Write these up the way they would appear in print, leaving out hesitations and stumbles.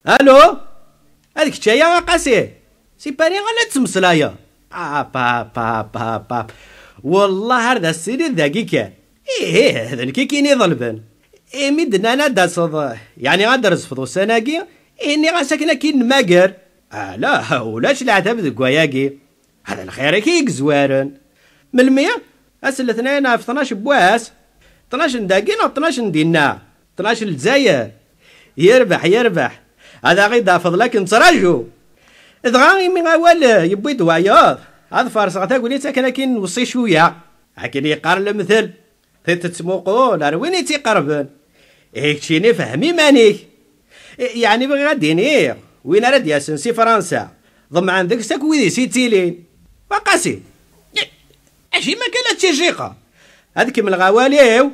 الو، هذيك الشايه قاسي سي باني غالا تمسلايا. با والله هذا السيري ذاكي كان هذا كي كيني ظلبن ميدنا انا داصد يعني غادرز فضو سناكي اني غاساكنا كين ماقر لا ولاش العتاب ذك وياكي هذا الخير كي زوارن من المية اسل اثنين في 12 بواس 12 داكينا و 12 دينا 12 الجزائر يربح هذا غير فضلك نتراجو دغا من اول يبوي دواياض هذا فارس غتاقول لي كان كاين نوصي شويه هاكي يقار المثل تتسموقو لا وين تيقربن هيك فهمي مانيك يعني بغي غاديني وين راه دياسن سي فرنسا ضم عندك ساك ويدي سيتيلين وقاسي اجي ما كاين تيجيقه هذيك من الغواليو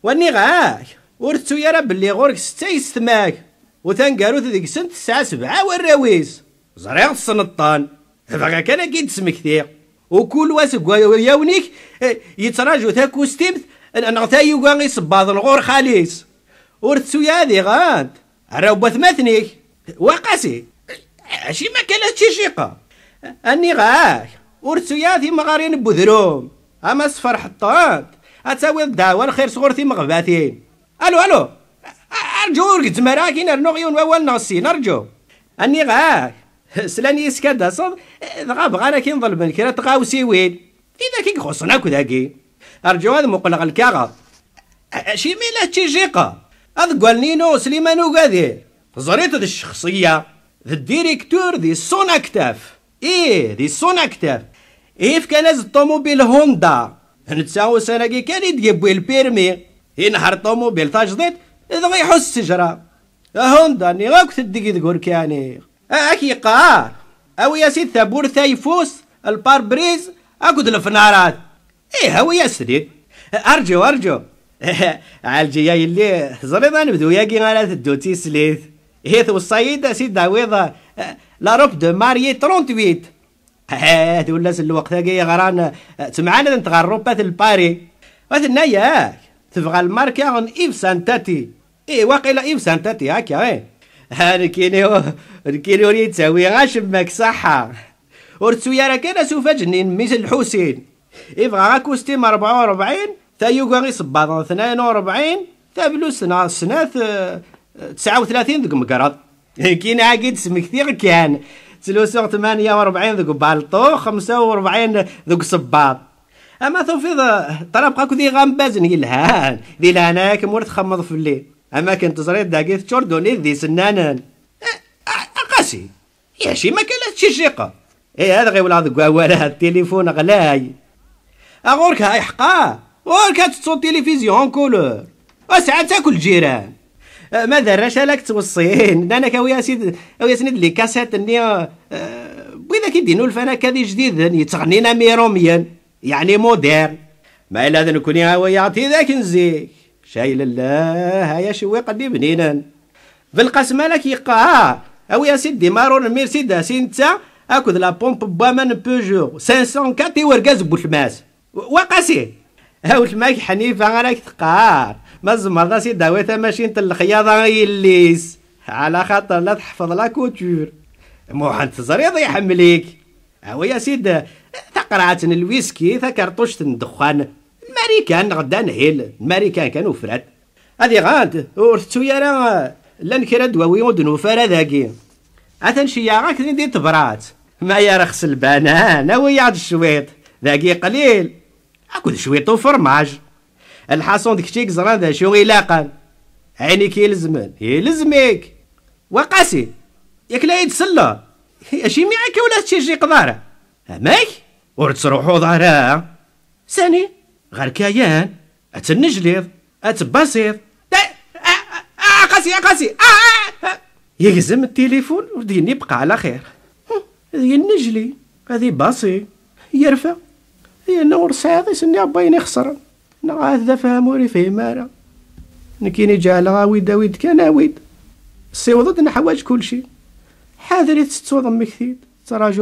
واني غاك ورثو يا راه بلي غورك 6 يستماك وتنقالو ديك سنت الساعه 7 والراويس زريغ السنطان فغا كان كي تسمكتي وكل واسق ياونيك يتراجو تاكو ستيمت انا تايو كان يصباض الغور خاليس ورثو يا هذي غاد راه بثمثنيك وقاسي عشي ما كان تشيقه اني غاك ورثو يا ذي مغارين بذروم اما صفر حطات اتساوي الدعوه الخير صغرتي مغباتين الو ارجو ورقت مراكين ارنوغيون اول نصي نرجو اني غاك سلاني يسكاد صد غاب غانا كي نظلم كرا تقاوسي وين اذا كي خصنا كذاكي ارجو هذا مقلق الكاغا شي ميلا تشيقه هذا قال نينو سليمانو قادير زريت هذه الشخصيه ذا الديريكتور دي سون اكتاف دي سون اكتاف في كان الطوموبيل هوندا نتساوي سناكي كان يديبو البيرمي ينحر طوموبيل تجديد اذا غيحس السجره هوندا ني غاك تدقي تقول كاني اكي قار او يا سيد ثابور ثايفوس الباربريز اكد الفنارات هو يا سيدي ارجو عالجي اللي زريضه نبدو ياكي غالا تدو تيسليث هي والصيد سيد داويضه لا روب دو ماريي 38 هذا ولا الوقت هاكي غران سمعنا نتغربات الباري وثنا ياك تبغى الماركه اون ايف سانتاتي واقيلا ايف سانتاتي هاكا هاني كيني وري تساوي غاشمك صحة ورتسو يا راه كان سوف جنين ميس الحسين يبغى غا كوستيم 44 ثايو غي صباط 42 تابلو سنة 39 ذوك مقرض كاين عاقد سم كثير كان 48 ذوك بالطو 45 ذوك صباط اما توفيض طلب قاكو ذي غامبازن يلهان ذي لهناك مور تخمض في الليل اما كنت زريت داكي تشوردوني ذي سنانن قاسي يا شي ما كان تشيقه هذا غير ولاد قواله التليفون غلاي اغورك هاي حقا ورك تصون تلفزيون كولور وساعات تاكل جيران ما دراش لك توصين انا كاويا سيد او يا سند لي كاسيت اني بغينا كيدينوا الفنا كذي جديد يتغنينا ميروميا يعني موديرن ما الا هذا نكون يعطي ذاك نزيك شايل الله هيا شوي قدي بنينا بالقسمه لك يقع او يا سيدي مارون ميرسيدس انت اكد لا بومب بومان بوجو 504 ورقاز بوشماس وقاسي هاو الماك حنيفه راك تقار ما زمر سي داويتها ماشي الخياطه يليس على خاطر لا تحفظ لا كوتور مو حنت زريض يحمليك هو يا سيد تقرعت الويسكي كرطوشه الدخان الماريكان غدا نهيل الماريكان كانوا فراد هذه غاد ورثتو يا راه لان كرا دواوي ودنو فرا ذاكي اتنشيا غاك ندير تبرات ما يا رخص البنان ويا الشويط ذاكي قليل اكل شويط وفرماج الحصون ديك الشيك زران ذا شو يلاقن عينيك يلزمك وقاسي ياك لا يتسلى اشي معاك ولا تشي قداره اماك ورتروحو ظهرها ثاني غير كيان اتنجليض اتبسيط قاسي يقزم التليفون وديني بقى على خير هذه النجلي هذه باصي يرفع هي نور ساعة سني باين يخسر هذا فهموني فهم انا نكيني جعل غاويد كان عويد السيوضة نحواج كل شيء حاذر تستوضم كثير تراجع